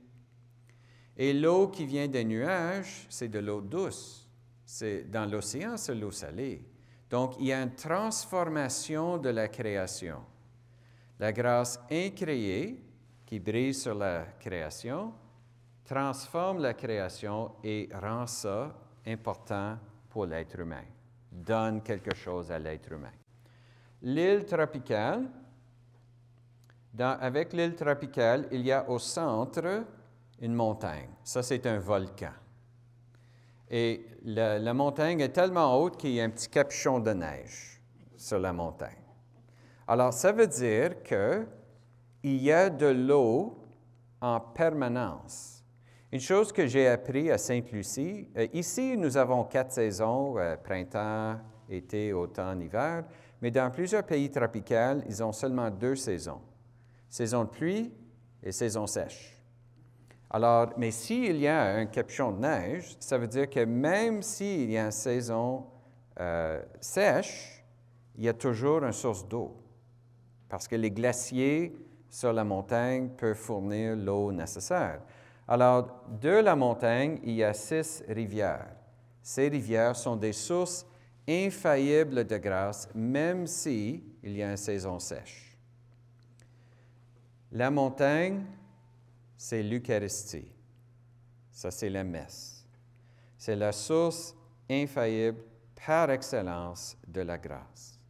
Et l'eau qui vient des nuages, c'est de l'eau douce. Dans l'océan, c'est l'eau salée. Donc, il y a une transformation de la création. La grâce incréée, qui brille sur la création, transforme la création et rend ça important pour l'être humain, donne quelque chose à l'être humain. L'île tropicale, avec l'île tropicale, il y a au centre une montagne. Ça, c'est un volcan. Et la montagne est tellement haute qu'il y a un petit capuchon de neige sur la montagne. Alors, ça veut dire qu'il y a de l'eau en permanence. Une chose que j'ai appris à Sainte-Lucie, ici, nous avons 4 saisons, printemps, été, automne, hiver, mais dans plusieurs pays tropicaux, ils ont seulement 2 saisons, saison de pluie et saison sèche. Alors, mais s'il y a un capuchon de neige, ça veut dire que même s'il y a une saison sèche, il y a toujours une source d'eau. Parce que les glaciers sur la montagne peuvent fournir l'eau nécessaire. Alors, de la montagne, il y a 6 rivières. Ces rivières sont des sources infaillibles de grâce, même s'il y a une saison sèche. La montagne, c'est l'Eucharistie. Ça, c'est la messe. C'est la source infaillible par excellence de la grâce.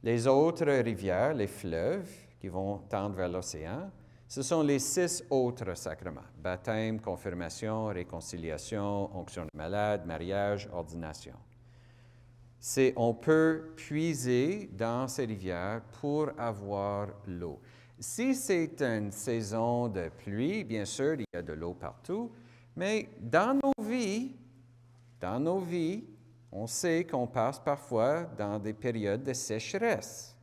Les autres rivières, les fleuves qui vont tendre vers l'océan, ce sont les 6 autres sacrements. Baptême, confirmation, réconciliation, onction de malade, mariage, ordination. On peut puiser dans ces rivières pour avoir l'eau. Si c'est une saison de pluie, bien sûr, il y a de l'eau partout, mais dans nos vies, on sait qu'on passe parfois dans des périodes de sécheresse.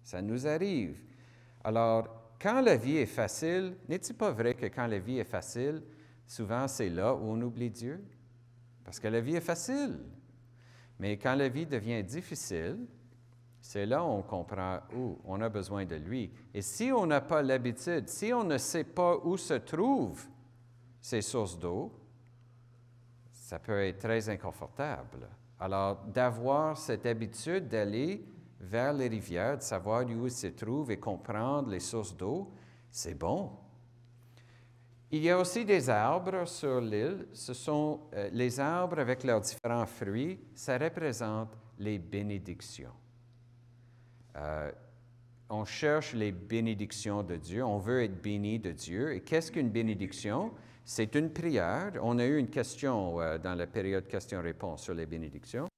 Ça nous arrive. Alors, quand la vie est facile, n'est-il pas vrai que quand la vie est facile, souvent c'est là où on oublie Dieu? Parce que la vie est facile. Mais quand la vie devient difficile, c'est là où on comprend où on a besoin de lui. Et si on n'a pas l'habitude, si on ne sait pas où se trouvent ces sources d'eau, ça peut être très inconfortable. Alors, d'avoir cette habitude d'aller vers les rivières, de savoir où ils se trouvent et comprendre les sources d'eau, c'est bon. Il y a aussi des arbres sur l'île. Ce sont les arbres avec leurs différents fruits. Ça représente les bénédictions. On cherche les bénédictions de Dieu. On veut être béni de Dieu. Et qu'est-ce qu'une bénédiction? C'est une prière. On a eu une question dans la période questions-réponses sur les bénédictions.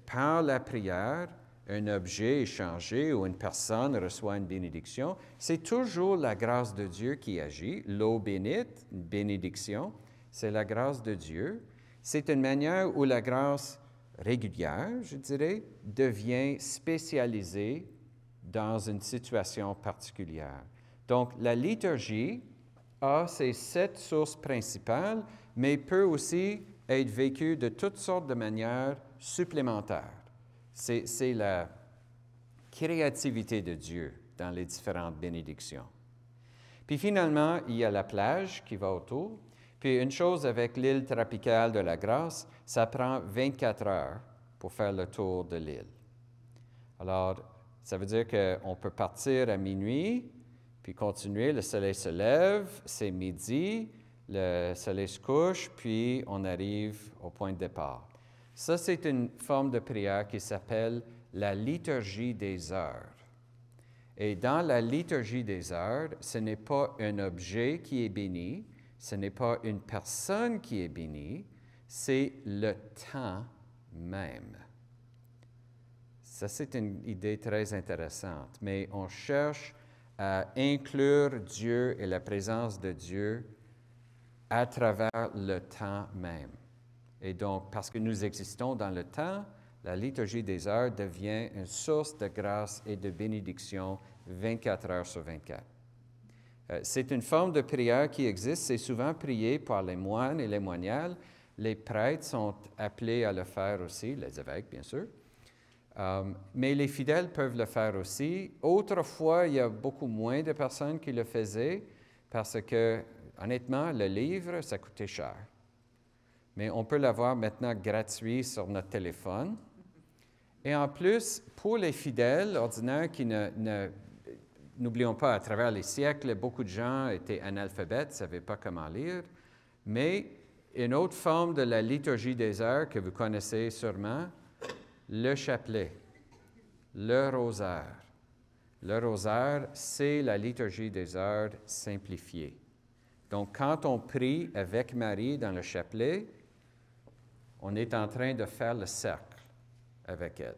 Par la prière, un objet est changé ou une personne reçoit une bénédiction. C'est toujours la grâce de Dieu qui agit. L'eau bénite, une bénédiction, c'est la grâce de Dieu. C'est une manière où la grâce régulière, je dirais, devient spécialisée dans une situation particulière. Donc, la liturgie a ces 7 sources principales, mais peut aussi être vécue de toutes sortes de manières supplémentaires. C'est la créativité de Dieu dans les différentes bénédictions. Puis finalement, il y a la plage qui va autour. Puis une chose avec l'île tropicale de la Grâce, ça prend 24 heures pour faire le tour de l'île. Alors, ça veut dire qu'on peut partir à minuit, puis continuer. Le soleil se lève, c'est midi, le soleil se couche, puis on arrive au point de départ. Ça, c'est une forme de prière qui s'appelle la liturgie des heures. Et dans la liturgie des heures, ce n'est pas un objet qui est béni, ce n'est pas une personne qui est bénie, c'est le temps même. Ça, c'est une idée très intéressante, mais on cherche à inclure Dieu et la présence de Dieu à travers le temps même. Et donc, parce que nous existons dans le temps, la liturgie des heures devient une source de grâce et de bénédiction 24 heures sur 24. C'est une forme de prière qui existe. C'est souvent prié par les moines et les moiniales. Les prêtres sont appelés à le faire aussi, les évêques, bien sûr. Mais les fidèles peuvent le faire aussi. Autrefois, il y a beaucoup moins de personnes qui le faisaient parce que, honnêtement, le livre, ça coûtait cher. Mais on peut l'avoir maintenant gratuit sur notre téléphone. Et en plus, pour les fidèles ordinaires qui n'oublions pas, à travers les siècles, beaucoup de gens étaient analphabètes, ne savaient pas comment lire. Mais une autre forme de la liturgie des heures que vous connaissez sûrement, le chapelet, le rosaire. Le rosaire, c'est la liturgie des heures simplifiée. Donc, quand on prie avec Marie dans le chapelet, on est en train de faire le cercle avec elle.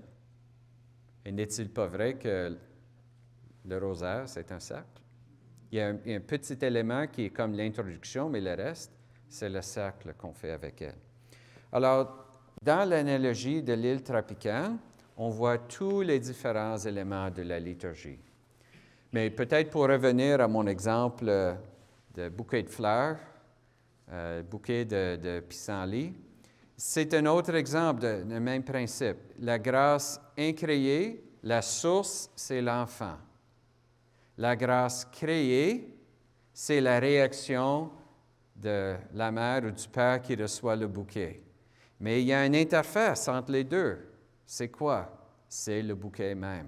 Et n'est-il pas vrai que le rosaire, c'est un cercle? Il y a un petit élément qui est comme l'introduction, mais le reste, c'est le cercle qu'on fait avec elle. Alors, dans l'analogie de l'île tropicale, on voit tous les différents éléments de la liturgie. Mais peut-être pour revenir à mon exemple de bouquet de fleurs, bouquet de pissenlit, c'est un autre exemple du même principe. La grâce incréée, la source, c'est l'enfant. La grâce créée, c'est la réaction de la mère ou du père qui reçoit le bouquet. Mais il y a une interface entre les deux. C'est quoi? C'est le bouquet même.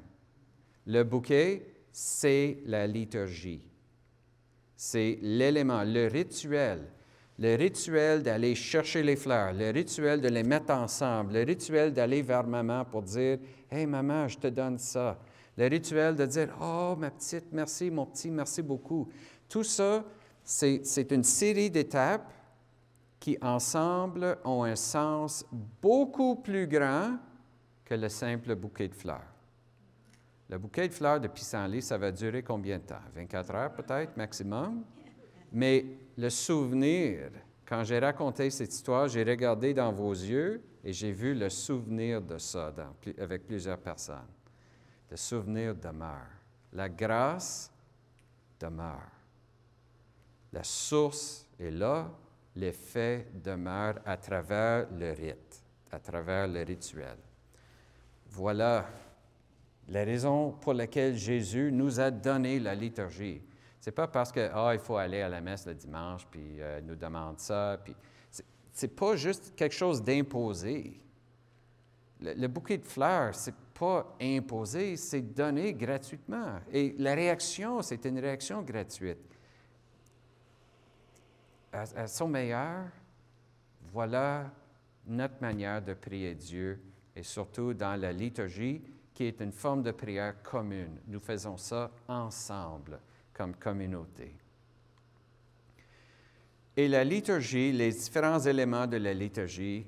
Le bouquet, c'est la liturgie. C'est l'élément, le rituel. Le rituel d'aller chercher les fleurs, le rituel de les mettre ensemble, le rituel d'aller vers maman pour dire « Hey maman, je te donne ça ». Le rituel de dire « Oh ma petite, merci, mon petit, merci beaucoup ». Tout ça, c'est une série d'étapes qui ensemble ont un sens beaucoup plus grand que le simple bouquet de fleurs. Le bouquet de fleurs de pissenlit, ça va durer combien de temps? 24 heures peut-être, maximum? Mais le souvenir, quand j'ai raconté cette histoire, j'ai regardé dans vos yeux et j'ai vu le souvenir de ça avec plusieurs personnes. Le souvenir demeure. La grâce demeure. La source est là, l'effet demeure à travers le rite, à travers le rituel. Voilà la raison pour laquelle Jésus nous a donné la liturgie. Ce n'est pas parce que il faut aller à la messe le dimanche, puis nous demande ça. Puis c'est pas juste quelque chose d'imposé. Le bouquet de fleurs, c'est pas imposé, c'est donné gratuitement. Et la réaction, c'est une réaction gratuite. À son meilleur, voilà notre manière de prier Dieu, et surtout dans la liturgie, qui est une forme de prière commune. Nous faisons ça ensemble, comme communauté. Et la liturgie, les différents éléments de la liturgie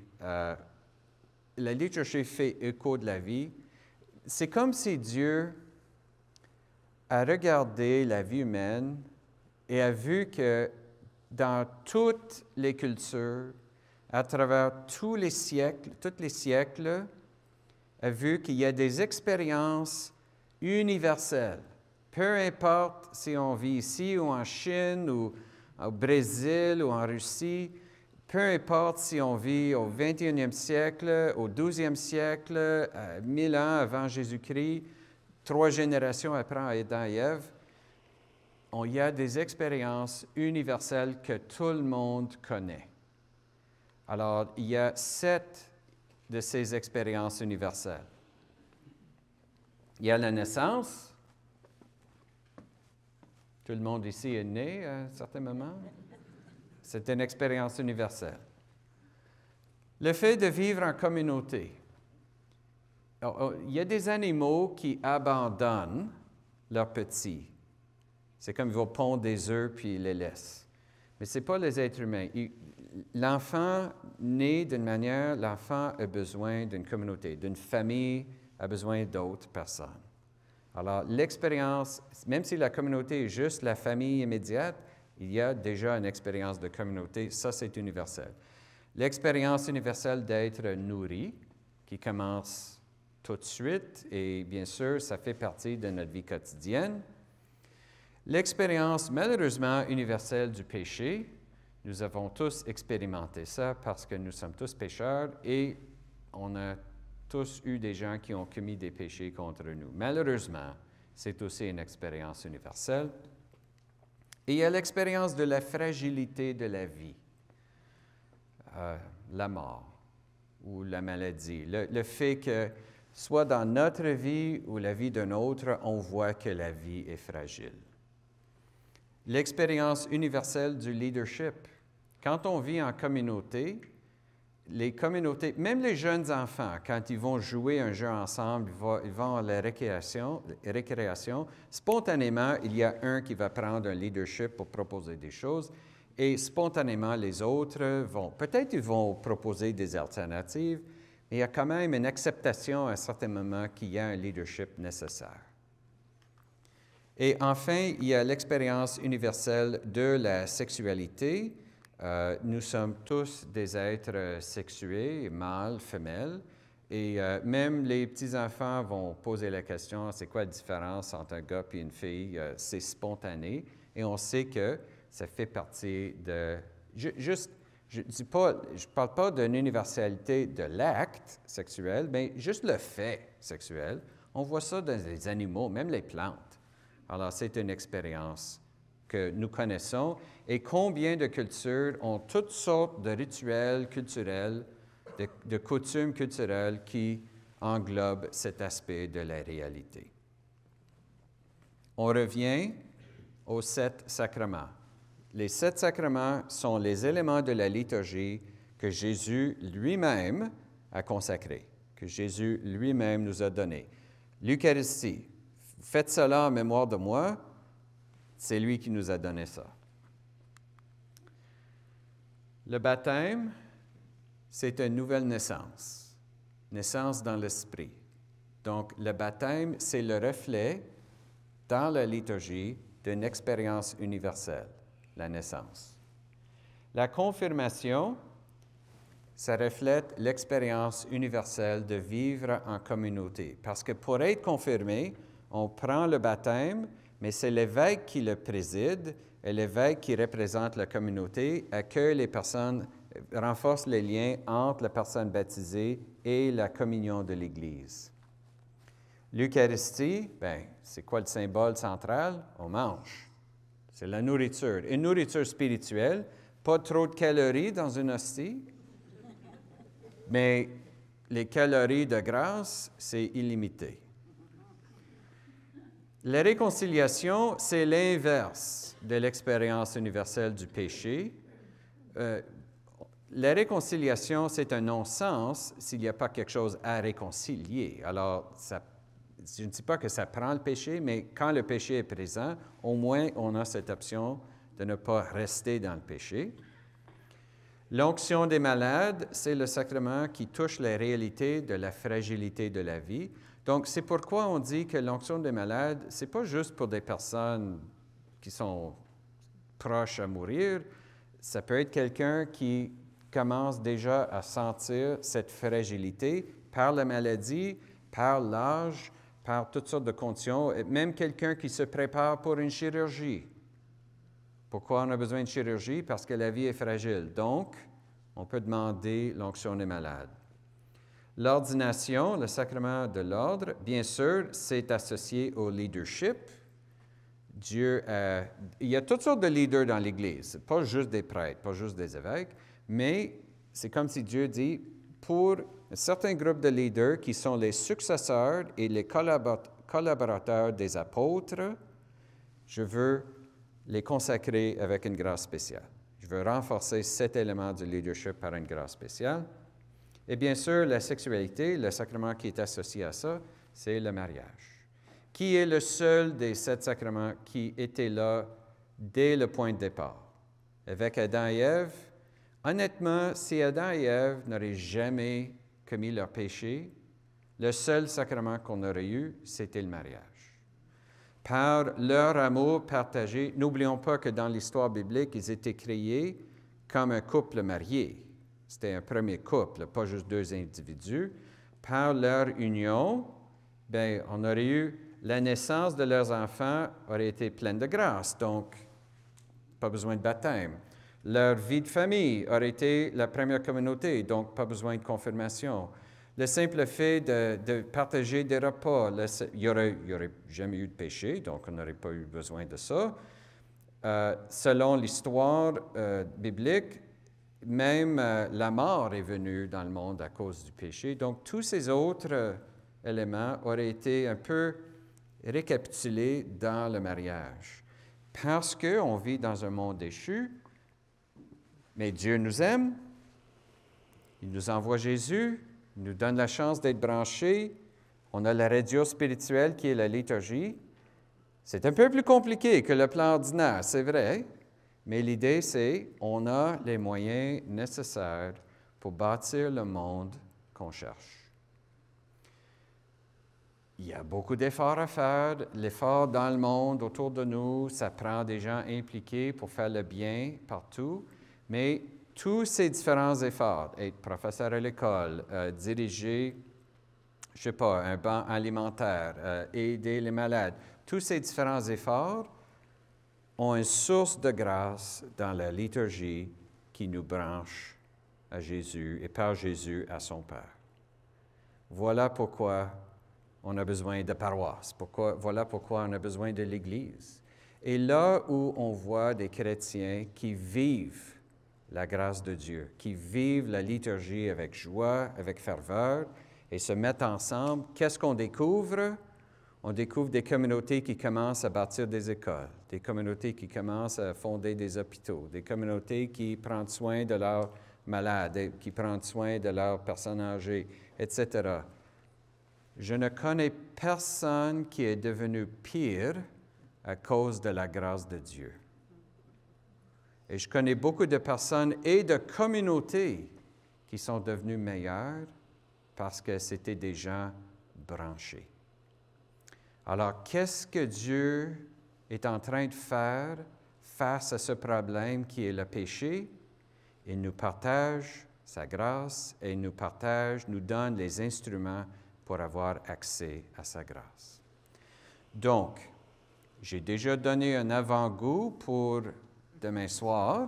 fait écho de la vie. C'est comme si Dieu a regardé la vie humaine et a vu que dans toutes les cultures, à travers tous les siècles, a vu qu'il y a des expériences universelles. Peu importe si on vit ici ou en Chine ou au Brésil ou en Russie, peu importe si on vit au 21e siècle, au 12e siècle, 1000 ans avant Jésus-Christ, 3 générations après Adam et Ève, il y a des expériences universelles que tout le monde connaît. Alors, il y a 7 de ces expériences universelles. Il y a la naissance. Tout le monde ici est né à un certain moment. C'est une expérience universelle. Le fait de vivre en communauté. Il y a des animaux qui abandonnent leurs petits. C'est comme ils vont pondre des œufs puis ils les laissent. Mais ce n'est pas les êtres humains. L'enfant naît d'une manière, l'enfant a besoin d'une communauté, d'une famille, a besoin d'autres personnes. Alors, l'expérience, même si la communauté est juste la famille immédiate, il y a déjà une expérience de communauté, ça c'est universel. L'expérience universelle d'être nourri, qui commence tout de suite, et bien sûr, ça fait partie de notre vie quotidienne. L'expérience malheureusement universelle du péché, nous avons tous expérimenté ça parce que nous sommes tous pécheurs et on a tous eu des gens qui ont commis des péchés contre nous. Malheureusement, c'est aussi une expérience universelle. Et il y a l'expérience de la fragilité de la vie, la mort ou la maladie. Le fait que, soit dans notre vie ou la vie d'un autre, on voit que la vie est fragile. L'expérience universelle du leadership. Quand on vit en communauté, les communautés, même les jeunes enfants, quand ils vont jouer un jeu ensemble, ils vont à la récréation, spontanément, il y a un qui va prendre un leadership pour proposer des choses et spontanément, les autres peut-être ils vont proposer des alternatives, mais il y a quand même une acceptation à un certain moment qu'il y a un leadership nécessaire. Et enfin, il y a l'expérience universelle de la sexualité. Nous sommes tous des êtres sexués, mâles, femelles, et même les petits-enfants vont poser la question, c'est quoi la différence entre un gars et une fille? C'est spontané, et on sait que ça fait partie de... Je ne parle pas d'une universalité de l'acte sexuel, mais juste le fait sexuel. On voit ça dans les animaux, même les plantes. Alors, c'est une expérience que nous connaissons. Et combien de cultures ont toutes sortes de rituels culturels, de coutumes culturelles qui englobent cet aspect de la réalité. On revient aux 7 sacrements. Les 7 sacrements sont les éléments de la liturgie que Jésus lui-même a consacrés, que Jésus lui-même nous a donnés. L'Eucharistie. Faites cela en mémoire de moi, c'est lui qui nous a donné ça. Le baptême, c'est une nouvelle naissance. naissance dans l'esprit. Donc, le baptême, c'est le reflet dans la liturgie d'une expérience universelle, la naissance. La confirmation, ça reflète l'expérience universelle de vivre en communauté. Parce que pour être confirmé, on prend le baptême, mais c'est l'évêque qui le préside, et l'évêque qui représente la communauté, accueille les personnes, renforce les liens entre la personne baptisée et la communion de l'Église. L'Eucharistie, bien, c'est quoi le symbole central? On mange. C'est la nourriture. Une nourriture spirituelle, pas trop de calories dans une hostie, mais les calories de grâce, c'est illimité. La réconciliation, c'est l'inverse de l'expérience universelle du péché. La réconciliation, c'est un non-sens s'il n'y a pas quelque chose à réconcilier. Alors, je ne dis pas que ça prend le péché, mais quand le péché est présent, au moins on a cette option de ne pas rester dans le péché. L'onction des malades, c'est le sacrement qui touche la réalité de la fragilité de la vie. Donc, c'est pourquoi on dit que l'onction des malades, ce n'est pas juste pour des personnes qui sont proches à mourir. Ça peut être quelqu'un qui commence déjà à sentir cette fragilité par la maladie, par l'âge, par toutes sortes de conditions, et même quelqu'un qui se prépare pour une chirurgie. Pourquoi on a besoin de chirurgie? Parce que la vie est fragile. Donc, on peut demander l'onction des malades. L'ordination, le sacrement de l'ordre, bien sûr, c'est associé au leadership. Il y a toutes sortes de leaders dans l'Église, pas juste des prêtres, pas juste des évêques, mais c'est comme si Dieu dit, pour un certain groupe de leaders qui sont les successeurs et les collaborateurs des apôtres, je veux les consacrer avec une grâce spéciale. Je veux renforcer cet élément du leadership par une grâce spéciale. Et bien sûr, la sexualité, le sacrement qui est associé à ça, c'est le mariage, qui est le seul des 7 sacrements qui était là dès le point de départ. Avec Adam et Ève, honnêtement, si Adam et Ève n'auraient jamais commis leur péché, le seul sacrement qu'on aurait eu, c'était le mariage. Par leur amour partagé, n'oublions pas que dans l'histoire biblique, ils étaient créés comme un couple marié. C'était un premier couple, pas juste 2 individus. Par leur union, bien, on aurait eu la naissance de leurs enfants aurait été pleine de grâce, donc pas besoin de baptême. Leur vie de famille aurait été la première communauté, donc pas besoin de confirmation. Le simple fait de partager des repas, il n'y aurait jamais eu de péché, donc on n'aurait pas eu besoin de ça. Selon l'histoire biblique, même la mort est venue dans le monde à cause du péché. Donc, tous ces autres éléments auraient été un peu récapitulés dans le mariage. Parce qu'on vit dans un monde déchu, mais Dieu nous aime, il nous envoie Jésus, il nous donne la chance d'être branchés, on a la radio spirituelle qui est la liturgie. C'est un peu plus compliqué que le plan ordinaire, c'est vrai, mais l'idée c'est on a les moyens nécessaires pour bâtir le monde qu'on cherche. Il y a beaucoup d'efforts à faire, l'effort dans le monde autour de nous, ça prend des gens impliqués pour faire le bien partout, mais tous ces différents efforts, être professeur à l'école, diriger, je ne sais pas, un banc alimentaire, aider les malades, tous ces différents efforts ont une source de grâce dans la liturgie qui nous branche à Jésus et par Jésus à son Père. Voilà pourquoi on a besoin de paroisse, voilà pourquoi on a besoin de l'Église. Et là où on voit des chrétiens qui vivent la grâce de Dieu, qui vivent la liturgie avec joie, avec ferveur, et se mettent ensemble, qu'est-ce qu'on découvre? On découvre des communautés qui commencent à bâtir des écoles, des communautés qui commencent à fonder des hôpitaux, des communautés qui prennent soin de leurs malades, qui prennent soin de leurs personnes âgées, etc. Je ne connais personne qui est devenu pire à cause de la grâce de Dieu. Et je connais beaucoup de personnes et de communautés qui sont devenues meilleures parce que c'était des gens branchés. Alors, qu'est-ce que Dieu est en train de faire face à ce problème qui est le péché? Il nous partage sa grâce et il nous donne les instruments pour avoir accès à sa grâce. Donc, j'ai déjà donné un avant-goût pour demain soir,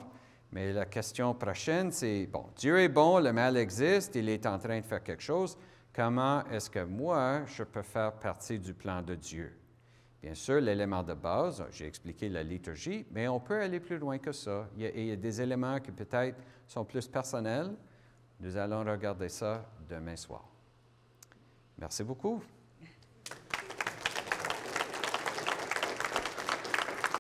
mais la question prochaine, c'est, bon, Dieu est bon, le mal existe, il est en train de faire quelque chose. Comment est-ce que moi, je peux faire partie du plan de Dieu? Bien sûr, l'élément de base, j'ai expliqué la liturgie, mais on peut aller plus loin que ça. Il y a des éléments qui peut-être sont plus personnels. Nous allons regarder ça demain soir. Merci beaucoup.